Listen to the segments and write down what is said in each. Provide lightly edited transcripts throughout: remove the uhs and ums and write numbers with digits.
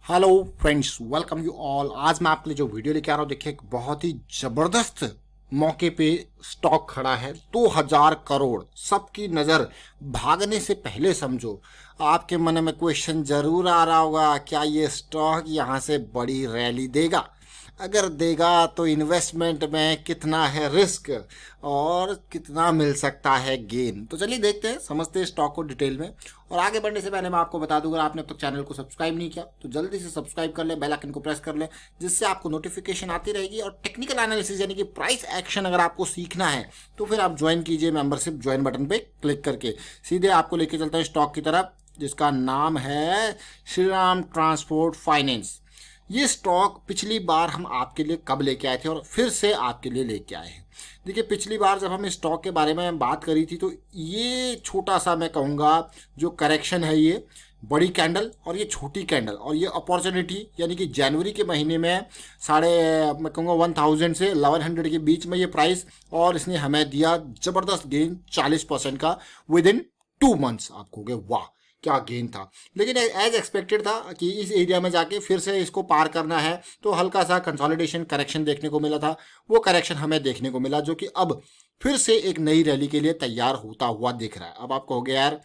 Hello friends, welcome you all. आज मैं आपके लिए जो वीडियो लेके आ रहा हूँ, देखिए एक बहुत ही जबरदस्त मौके पे स्टॉक खड़ा है। 2000 करोड़, सबकी नज़र भागने से पहले समझो। आपके मन में क्वेश्चन जरूर आ रहा होगा, क्या ये स्टॉक यहाँ से बड़ी रैली देगा? अगर देगा तो इन्वेस्टमेंट में कितना है रिस्क और कितना मिल सकता है गेन? तो चलिए देखते हैं, समझते हैं स्टॉक को डिटेल में। और आगे बढ़ने से पहले मैं आपको बता दूं, अगर आपने अब तक चैनल को सब्सक्राइब नहीं किया तो जल्दी से सब्सक्राइब कर ले, बेल आइकन को प्रेस कर ले, जिससे आपको नोटिफिकेशन आती रहेगी। और टेक्निकल एनालिसिस यानी कि प्राइस एक्शन अगर आपको सीखना है तो फिर आप ज्वाइन कीजिए मेंबरशिप ज्वाइन बटन पे क्लिक करके। सीधे आपको लेके चलता है स्टॉक की तरफ, जिसका नाम है श्रीराम ट्रांसपोर्ट फाइनेंस। ये स्टॉक पिछली बार हम आपके लिए कब लेके आए थे और फिर से आपके लिए लेके आए हैं। देखिए, पिछली बार जब हम इस स्टॉक के बारे में बात करी थी तो ये छोटा सा, मैं कहूँगा, जो करेक्शन है, ये बड़ी कैंडल और ये छोटी कैंडल और ये अपॉर्चुनिटी, यानी कि जनवरी के महीने में मैं कहूँगा 1000 से 1100 के बीच में ये प्राइस, और इसने हमें दिया ज़बरदस्त गेन 40% का विद इन 2 मंथ्स। आप कहोगे वाह क्या गेन था, लेकिन एज एक्सपेक्टेड था कि इस एरिया में जाके फिर से इसको पार करना है। तो हल्का सा कंसोलिडेशन करेक्शन देखने को मिला था, वो करेक्शन हमें देखने को मिला, जो कि अब फिर से एक नई रैली के लिए तैयार होता हुआ दिख रहा है। अब आप कहोगे यार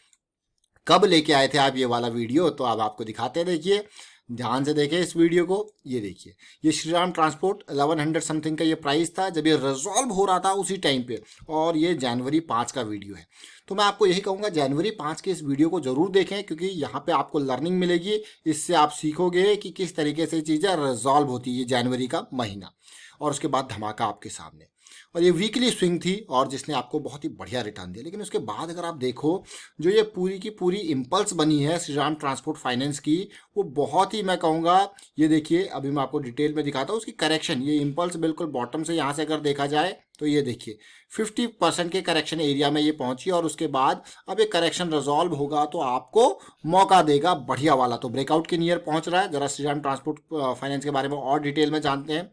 कब लेके आए थे आप ये वाला वीडियो, तो अब आपको दिखाते हैं। देखिए, ध्यान से देखें इस वीडियो को। ये देखिए, ये श्रीराम ट्रांसपोर्ट 1100 समथिंग का ये प्राइस था जब ये रिजॉल्व हो रहा था उसी टाइम पे, और ये जनवरी 5 का वीडियो है। तो मैं आपको यही कहूँगा, जनवरी 5 के इस वीडियो को जरूर देखें, क्योंकि यहाँ पे आपको लर्निंग मिलेगी। इससे आप सीखोगे कि किस तरीके से चीज़ें रिजॉल्व होती है जनवरी का महीना, और उसके बाद धमाका आपके सामने। और ये वीकली स्विंग थी और जिसने आपको बहुत ही बढ़िया रिटर्न दिया। लेकिन उसके बाद अगर आप देखो, जो ये पूरी की पूरी इम्पल्स बनी है श्रीराम ट्रांसपोर्ट फाइनेंस की, वो बहुत ही, मैं कहूँगा, ये देखिए, अभी मैं आपको डिटेल में दिखाता हूँ उसकी करेक्शन। ये इम्पल्स बिल्कुल बॉटम से यहाँ से अगर देखा जाए तो ये देखिए 50% के करेक्शन एरिया में ये पहुंची, और उसके बाद अब ये करेक्शन रिजॉल्व होगा तो आपको मौका देगा बढ़िया वाला। तो ब्रेकआउट के नियर पहुंच रहा है। जरा श्रीराम ट्रांसपोर्ट फाइनेंस के बारे में और डिटेल में जानते हैं।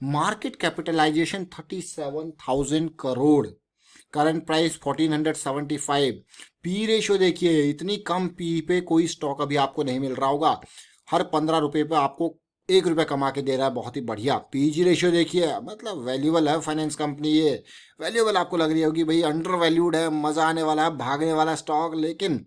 Market capitalisation 37,000 crore, current price 1475। P ratio देखिए, इतनी कम पी पे कोई स्टॉक अभी आपको नहीं मिल रहा होगा। हर 15 रुपये पे आपको 1 रुपये कमा के दे रहा है, बहुत ही बढ़िया। पीजी रेशियो देखिए, मतलब वैल्यूएबल है फाइनेंस कंपनी। ये वैल्यूएबल आपको लग रही होगी, भाई अंडर वैल्यूड है, मजा आने वाला है, भागने वाला स्टॉक, लेकिन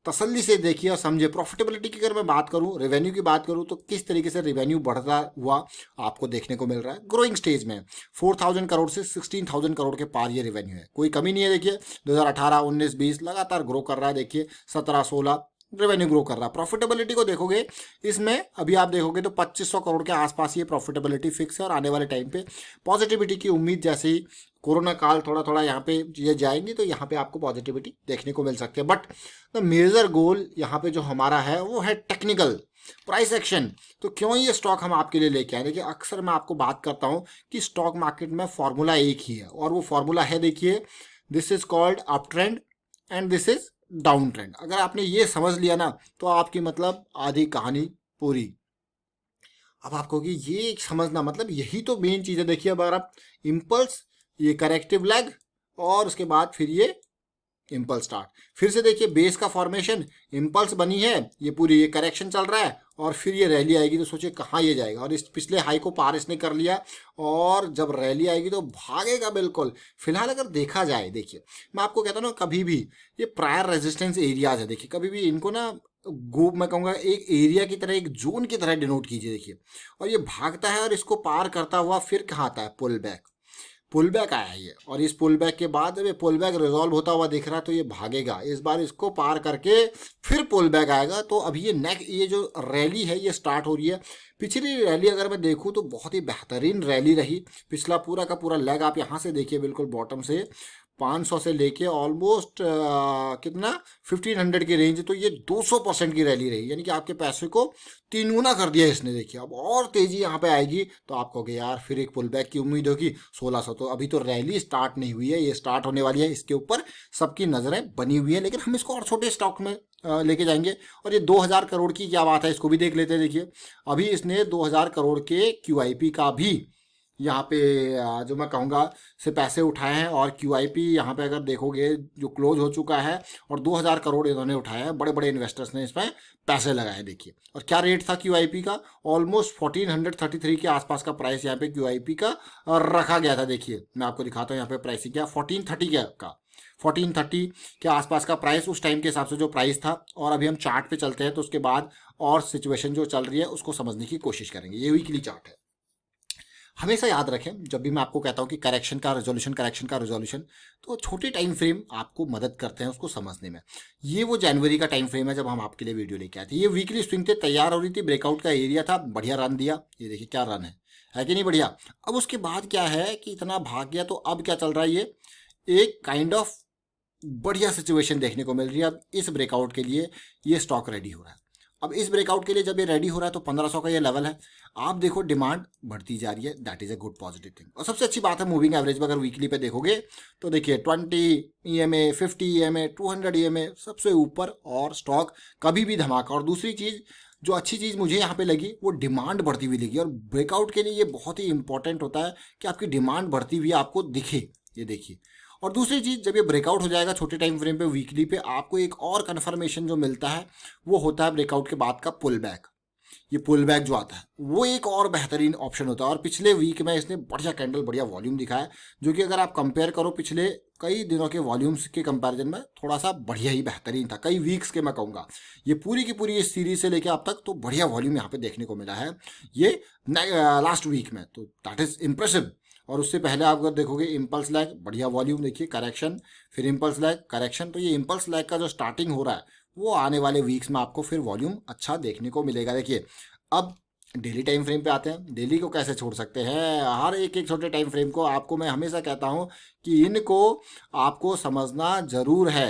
तसल्ली से देखिए और समझे। प्रॉफिटेबिलिटी की अगर मैं बात करूं, रेवेन्यू की बात करूं, तो किस तरीके से रेवेन्यू बढ़ता हुआ आपको देखने को मिल रहा है। ग्रोइंग स्टेज में 4000 करोड़ से 16,000 करोड़ के पार ये रेवेन्यू है, कोई कमी नहीं है। देखिए 2018, 19, 20 लगातार ग्रो कर रहा है। देखिए 17, 16 रेवेन्यू ग्रो कर रहा है। प्रॉफिटेबिलिटी को देखोगे, इसमें अभी आप देखोगे तो 2500 करोड़ के आसपास ये प्रॉफिटेबिलिटी फिक्स है। और आने वाले टाइम पे पॉजिटिविटी की उम्मीद, जैसे ही कोरोना काल थोड़ा थोड़ा यहाँ पे ये जाएंगी तो यहाँ पे आपको पॉजिटिविटी देखने को मिल सकती है। बट द मेजर गोल यहाँ पे जो हमारा है वो है टेक्निकल प्राइस एक्शन। तो क्यों ये स्टॉक हम आपके लिए लेके आए? देखिए, अक्सर मैं आपको बात करता हूँ कि स्टॉक मार्केट में फॉर्मूला एक ही है, और वो फॉर्मूला है, देखिए, this is called up trend and this is down trend. अगर आपने ये समझ लिया ना, तो आपकी मतलब आधी कहानी पूरी। अब आपको कि ये समझना, मतलब यही तो मेन चीज़ है। देखिए, अब अगर आप इम्पल्स, ये करेक्टिव लैग, और उसके बाद फिर ये इम्पल्स स्टार्ट, फिर से देखिए बेस का फॉर्मेशन, इम्पल्स बनी है, ये पूरी ये करेक्शन चल रहा है, और फिर ये रैली आएगी तो सोचिए कहाँ ये जाएगा। और इस पिछले हाई को पार इसने कर लिया, और जब रैली आएगी तो भागेगा बिल्कुल। फिलहाल अगर देखा जाए, देखिए मैं आपको कहता हूँ ना, कभी भी ये प्रायर रेजिस्टेंस एरियाज है, देखिए कभी भी इनको ना मैं कहूँगा एक एरिया की तरह, एक जोन की तरह डिनोट कीजिए। देखिए, और ये भागता है और इसको पार करता हुआ फिर कहाँ आता है? Pull back. पुल बैक आया है ये, और इस पुल बैक के बाद जब ये पुल बैक रिजॉल्व होता हुआ दिख रहा है तो ये भागेगा। इस बार इसको पार करके फिर पुल बैक आएगा। तो अभी ये जो रैली है ये स्टार्ट हो रही है। पिछली रैली अगर मैं देखूं तो बहुत ही बेहतरीन रैली रही। पिछला पूरा का पूरा लेग आप यहाँ से देखिए, बिल्कुल बॉटम से 500 से लेके ऑलमोस्ट कितना 1500 की रेंज। तो ये 200% की रैली रही, यानी कि आपके पैसे को 3 गुना कर दिया इसने। देखिए, अब और तेजी यहाँ पे आएगी तो आप कहोगे यार फिर एक पुल बैक की उम्मीद होगी 1600। तो अभी तो रैली स्टार्ट नहीं हुई है, ये स्टार्ट होने वाली है, इसके ऊपर सबकी नज़रें बनी हुई है। लेकिन हम इसको और छोटे स्टॉक में लेके जाएंगे। और ये 2000 करोड़ की क्या बात है, इसको भी देख लेते हैं। देखिए, अभी इसने 2000 करोड़ के QIP का भी यहाँ पे जो मैं कहूँगा से पैसे उठाए हैं, और QIP यहाँ पे अगर देखोगे जो क्लोज हो चुका है, और 2000 करोड़ इन्होंने उठाए हैं, बड़े बड़े इन्वेस्टर्स ने इसमें पैसे लगाए। देखिए, और क्या रेट था QIP का, ऑलमोस्ट 1433 के आसपास का प्राइस यहाँ पे QIP का रखा गया था। देखिए मैं आपको दिखाता हूँ यहाँ पे प्राइसिंग क्या, 1430 का 1430 के आसपास का प्राइस उस टाइम के हिसाब से जो प्राइस था। और अभी हम चार्ट पे चलते हैं तो उसके बाद और सिचुएशन जो चल रही है उसको समझने की कोशिश करेंगे। ये वीकली चार्ट है। हमेशा याद रखें जब भी मैं आपको कहता हूं कि करेक्शन का रेजोल्यूशन, तो छोटे टाइम फ्रेम आपको मदद करते हैं उसको समझने में। ये वो जनवरी का टाइम फ्रेम है जब हम आपके लिए वीडियो लेके आए थे। ये वीकली स्विंग थे, तैयार हो रही थी, ब्रेकआउट का एरिया था, बढ़िया रन दिया। ये देखिए क्या रन है कि नहीं बढ़िया। अब उसके बाद क्या है कि इतना भाग गया, तो अब क्या चल रहा है, ये एक काइंड ऑफ बढ़िया सिचुएशन देखने को मिल रही है। अब इस ब्रेकआउट के लिए ये स्टॉक रेडी हो रहा है। अब इस ब्रेकआउट के लिए जब ये रेडी हो रहा है तो 1500 का ये लेवल है। आप देखो डिमांड बढ़ती जा रही है, that is a good positive thing. और सबसे अच्छी बात है मूविंग एवरेज में अगर वीकली पे देखोगे तो देखिए 20 EMA, 50 EMA, 200 EMA सबसे ऊपर, और स्टॉक कभी भी धमाका। और दूसरी चीज जो अच्छी चीज़ मुझे यहाँ पे लगी वो डिमांड बढ़ती हुई लगी। और ब्रेकआउट के लिए ये बहुत ही इंपॉर्टेंट होता है कि आपकी डिमांड बढ़ती हुई आपको दिखे। ये देखिए, और दूसरी चीज़ जब ये ब्रेकआउट हो जाएगा छोटे टाइम फ्रेम पे, वीकली पे, आपको एक और कन्फर्मेशन जो मिलता है वो होता है ब्रेकआउट के बाद का पुल बैक। ये पुल बैक जो आता है वो एक और बेहतरीन ऑप्शन होता है। और पिछले वीक में इसने बढ़िया कैंडल, बढ़िया वॉल्यूम दिखाया, जो कि अगर आप कंपेयर करो पिछले कई दिनों के वॉल्यूम्स के कंपैरिजन में थोड़ा सा बढ़िया ही बेहतरीन था। कई वीक्स के मैं कहूँगा, ये पूरी की पूरी इस सीरीज से लेके अब तक तो बढ़िया वॉल्यूम यहाँ पे देखने को मिला है ये लास्ट वीक में, तो दैट इज इम्प्रेसिव। और उससे पहले आप अगर देखोगे इम्पल्स लैग, बढ़िया वॉल्यूम देखिए, करेक्शन, फिर इम्पल्स लैग, करेक्शन। तो ये इम्पल्स लैग का जो स्टार्टिंग हो रहा है वो आने वाले वीक्स में आपको फिर वॉल्यूम अच्छा देखने को मिलेगा। देखिए अब डेली टाइम फ्रेम पे आते हैं। डेली को कैसे छोड़ सकते हैं, हर एक एक छोटे टाइम फ्रेम को आपको मैं हमेशा कहता हूं कि इनको आपको समझना जरूर है।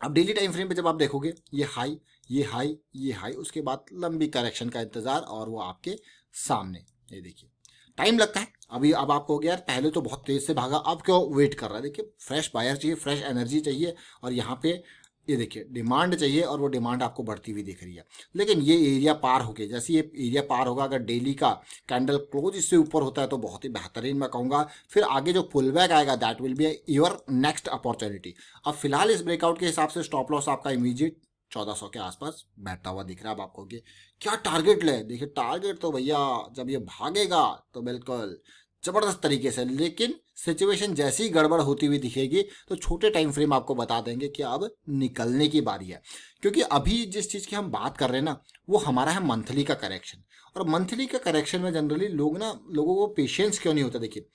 अब डेली टाइम फ्रेम पे जब आप देखोगे ये हाई, ये हाई, ये हाई, उसके बाद लंबी करेक्शन का इंतजार, और वो आपके सामने। ये देखिए टाइम लगता है। अभी अब आपको हो गया यार पहले तो बहुत तेज से भागा, अब क्यों वेट कर रहा है। देखिए फ्रेश बायर चाहिए, फ्रेश एनर्जी चाहिए, और यहाँ पे ये देखिए डिमांड चाहिए, और वो डिमांड आपको बढ़ती हुई दिख रही है। लेकिन ये एरिया पार होके, जैसे ये एरिया पार होगा, अगर डेली का कैंडल क्लोज इससे ऊपर होता है तो बहुत ही बेहतरीन मैं कहूँगा। फिर आगे जो पुल बैक आएगा that will be your next opportunity. अब फिलहाल इस ब्रेकआउट के हिसाब से स्टॉप लॉस आपका इमीडिएट 1400 के आसपास बैठता हुआ दिख रहा है। अब आपको कि क्या टारगेट ले, देखिए टारगेट तो भैया जब ये भागेगा तो बिल्कुल जबरदस्त तरीके से, लेकिन सिचुएशन जैसी गड़बड़ होती हुई दिखेगी तो छोटे टाइम फ्रेम आपको बता देंगे कि अब निकलने की बारी है। क्योंकि अभी जिस चीज़ की हम बात कर रहे हैं ना वो हमारा है मंथली का करेक्शन। और मंथली का करेक्शन में जनरली लोगों को पेशेंस क्यों नहीं होता। देखिए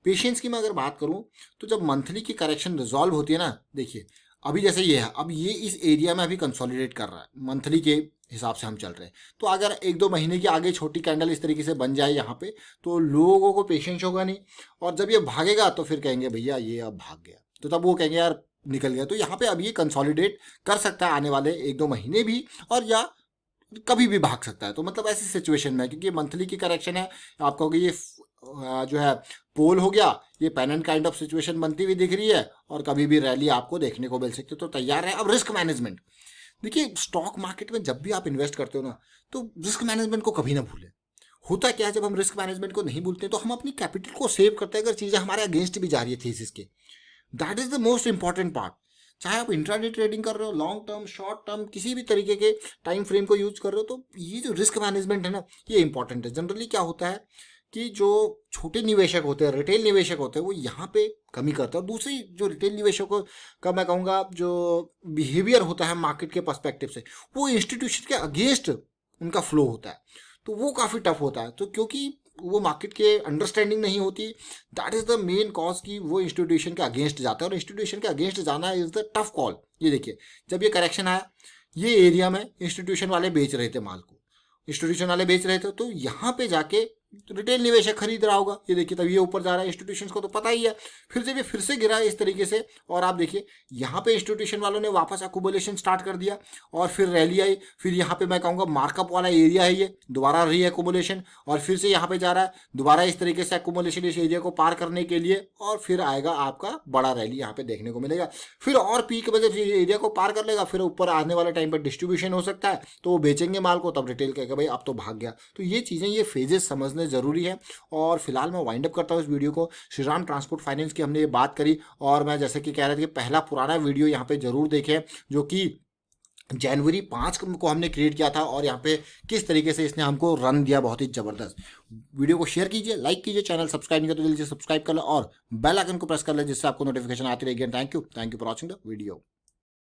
पेशेंस की मैं अगर बात करूं तो जब मंथली की करेक्शन रिजॉल्व होती है ना, देखिए अभी जैसे ये है, अब ये इस एरिया में अभी कंसोलिडेट कर रहा है, मंथली के हिसाब से हम चल रहे हैं। तो अगर 1-2 महीने की आगे छोटी कैंडल इस तरीके से बन जाए यहाँ पे तो लोगों को पेशेंस होगा नहीं, और जब ये भागेगा तो फिर कहेंगे भैया ये अब भाग गया, तो तब वो कहेंगे यार निकल गया। तो यहाँ पे अब ये कंसोलिडेट कर सकता है आने वाले 1-2 महीने भी, और या कभी भी भाग सकता है। तो मतलब ऐसी सिचुएशन में, क्योंकि मंथली की करेक्शन है, आप कहोगे ये जो है पोल हो गया, ये पेनेंट काइंड ऑफ सिचुएशन बनती हुई दिख रही है, और कभी भी रैली आपको देखने को मिल सकती है, तो तैयार है। अब रिस्क मैनेजमेंट, देखिए स्टॉक मार्केट में जब भी आप इन्वेस्ट करते हो ना तो रिस्क मैनेजमेंट को कभी ना भूलें। होता क्या है जब हम रिस्क मैनेजमेंट को नहीं भूलते तो हम अपनी कैपिटल को सेव करते हैं, अगर चीज़ें हमारे अगेंस्ट भी जा रही है थीसिस के। That is the most important part. चाहे आप इंट्राडे ट्रेडिंग कर रहे हो, लॉन्ग टर्म, शॉर्ट टर्म, किसी भी तरीके के टाइम फ्रेम को यूज कर रहे हो, तो ये जो रिस्क मैनेजमेंट है ना ये इंपॉर्टेंट है। जनरली क्या होता है कि जो छोटे निवेशक होते हैं, रिटेल निवेशक होते हैं, वो यहाँ पे कमी करते हैं। और दूसरी जो रिटेल निवेशकों का मैं कहूँगा जो बिहेवियर होता है मार्केट के पर्सपेक्टिव से, वो इंस्टीट्यूशन के अगेंस्ट उनका फ्लो होता है, तो वो काफ़ी टफ होता है। तो क्योंकि वो मार्केट के अंडरस्टैंडिंग नहीं होती, that is the main cause कि वो इंस्टीट्यूशन के अगेंस्ट जाता है, और इंस्टीट्यूशन के अगेंस्ट जाना इज द टफ कॉल। ये देखिए जब ये करेक्शन आया, ये एरिया में इंस्टीट्यूशन वाले बेच रहे थे माल को, इंस्टीट्यूशन वाले बेच रहे थे, तो यहाँ पे जाके रिटेल निवेशक खरीद रहा होगा। ये देखिए तब ये ऊपर जा रहा है, इंस्टीट्यूशंस को तो पता ही है। फिर जब ये फिर से गिरा इस तरीके से, और आप देखिए यहाँ पे इंस्टीट्यूशन वालों ने वापस अकोमोलेशन स्टार्ट कर दिया, और फिर रैली आई। फिर यहाँ पे मैं कहूँगा मार्कअप वाला एरिया है, ये दोबारा री एकोमोलेशन, और फिर से यहाँ पे जा रहा है दोबारा इस तरीके से एकोमोलेशन इस एरिया को पार करने के लिए, और फिर आएगा आपका बड़ा रैली यहाँ पे देखने को मिलेगा। फिर और पीक में जब एरिया को पार कर लेगा, फिर ऊपर आने वाले टाइम पर डिस्ट्रीब्यूशन हो सकता है, तो वो बेचेंगे माल को, तब रिटेल कहेगा भाई अब तो भाग गया। तो ये चीज़ें, ये फेजेस समझने समझना जरूरी है। और फिलहाल मैं वाइंड अप करता हूँ इस वीडियो को। श्रीराम ट्रांसपोर्ट फाइनेंस की हमने ये बात करी, और मैं जैसे कि कह रहा था कि पहला पुराना वीडियो यहाँ पे जरूर देखें, जो कि जनवरी 5 को हमने क्रिएट किया था, और यहाँ पे किस तरीके से इसने हमको रन दिया, बहुत ही जबरदस्त। वीडियो को शेयर कीजिए, लाइक कीजिए, चैनल सब्सक्राइब नहीं करते तो जल्दी से सब्सक्राइब कर लो और बेल आइकन को प्रेस कर ले, जिससे आपको नोटिफिकेशन आती रहेगी। Thank you for watching the video.